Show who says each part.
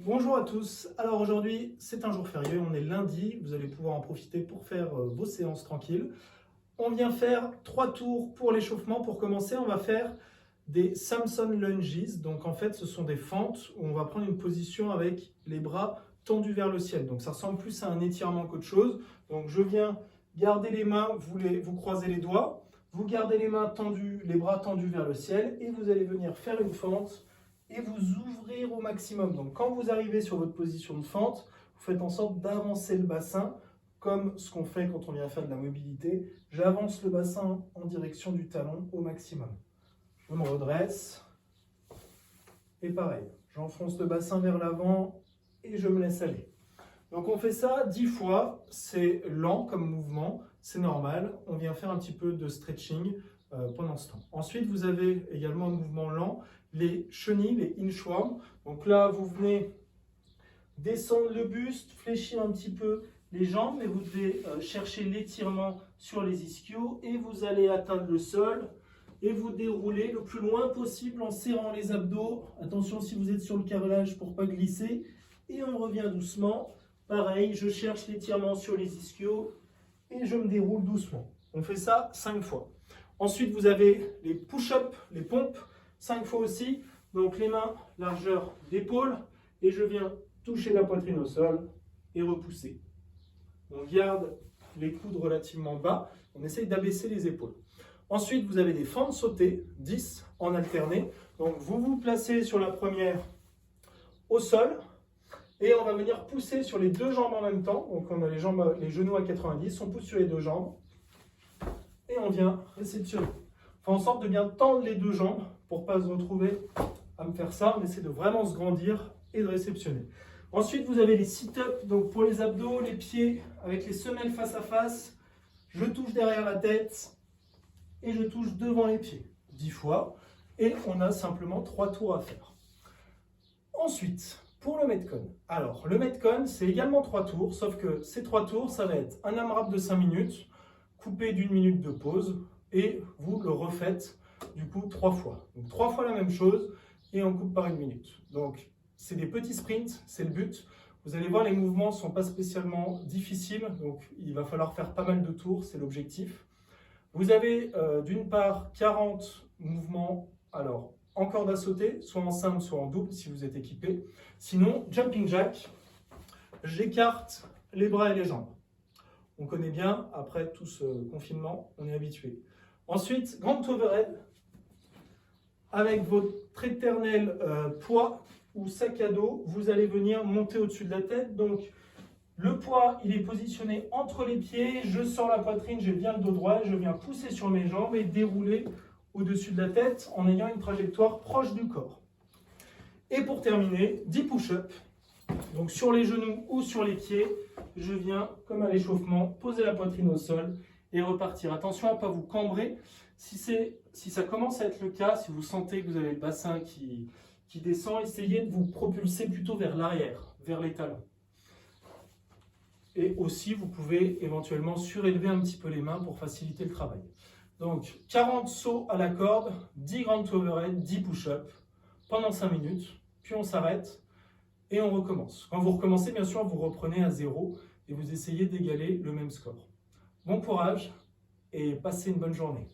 Speaker 1: Bonjour à tous, alors aujourd'hui c'est un jour férié, on est lundi, vous allez pouvoir en profiter pour faire vos séances tranquilles. On vient faire 3 tours pour l'échauffement. Pour commencer, on va faire des Samson Lunges, donc en fait ce sont des fentes où on va prendre une position avec les bras tendus vers le ciel. Donc ça ressemble plus à un étirement qu'autre chose. Donc je viens garder les mains, vous croisez les doigts, vous gardez les mains tendues, les bras tendus vers le ciel et vous allez venir faire une fente et vous ouvrir au maximum. Donc quand vous arrivez sur votre position de fente, vous faites en sorte d'avancer le bassin comme ce qu'on fait quand on vient faire de la mobilité. J'avance le bassin en direction du talon au maximum. Je me redresse et pareil, j'enfonce le bassin vers l'avant et je me laisse aller. Donc on fait ça 10 fois, c'est lent comme mouvement, c'est normal. On vient faire un petit peu de stretching pendant ce temps. Ensuite, vous avez également un mouvement lent, les chenilles, les inchworms. Donc là, vous venez descendre le buste, fléchir un petit peu les jambes, mais vous devez chercher l'étirement sur les ischios et vous allez atteindre le sol et vous dérouler le plus loin possible en serrant les abdos. Attention si vous êtes sur le carrelage pour ne pas glisser. Et on revient doucement. Pareil, je cherche l'étirement sur les ischios et je me déroule doucement. On fait ça 5 fois. Ensuite, vous avez les push-ups, les pompes, 5 fois aussi. Donc les mains, largeur d'épaule, et je viens toucher la poitrine au sol et repousser. On garde les coudes relativement bas, on essaye d'abaisser les épaules. Ensuite, vous avez des fentes sautées, 10 en alterné. Donc vous vous placez sur la première au sol, et on va venir pousser sur les deux jambes en même temps. Donc on a les genoux à 90, on pousse sur les deux jambes. Et on vient réceptionner. On fait en sorte de bien tendre les deux jambes pour ne pas se retrouver à me faire ça. On essaie de vraiment se grandir et de réceptionner. Ensuite, vous avez les sit-ups. Donc pour les abdos, les pieds avec les semelles face à face. Je touche derrière la tête et je touche devant les pieds. 10 fois. Et on a simplement 3 tours à faire. Ensuite, pour le Metcon. Alors, le Metcon, c'est également 3 tours, sauf que ces 3 tours, ça va être un AMRAP de 5 minutes, coupé d'1 minute de pause, et vous le refaites du coup 3 fois. Donc 3 fois la même chose, et on coupe par 1 minute. Donc, c'est des petits sprints, c'est le but. Vous allez voir, les mouvements ne sont pas spécialement difficiles, donc il va falloir faire pas mal de tours, c'est l'objectif. Vous avez d'une part 40 mouvements, alors en corde à sauter, soit en simple, soit en double si vous êtes équipé. Sinon, jumping jack, j'écarte les bras et les jambes. On connaît bien, après tout ce confinement, on est habitué. Ensuite, grand overhead, avec votre éternel poids ou sac à dos, vous allez venir monter au-dessus de la tête. Donc, le poids, il est positionné entre les pieds, je sors la poitrine, j'ai bien le dos droit, je viens pousser sur mes jambes et dérouler au-dessus de la tête en ayant une trajectoire proche du corps. Et pour terminer, 10 push-ups. Donc sur les genoux ou sur les pieds, je viens, comme à l'échauffement, poser la poitrine au sol et repartir. Attention à ne pas vous cambrer. Si ça commence à être le cas, si vous sentez que vous avez le bassin qui descend, essayez de vous propulser plutôt vers l'arrière, vers les talons. Et aussi, vous pouvez éventuellement surélever un petit peu les mains pour faciliter le travail. Donc, 40 sauts à la corde, 10 grand overhead, 10 push-ups pendant 5 minutes, puis on s'arrête et on recommence. Quand vous recommencez, bien sûr, vous reprenez à 0 et vous essayez d'égaler le même score. Bon courage et passez une bonne journée.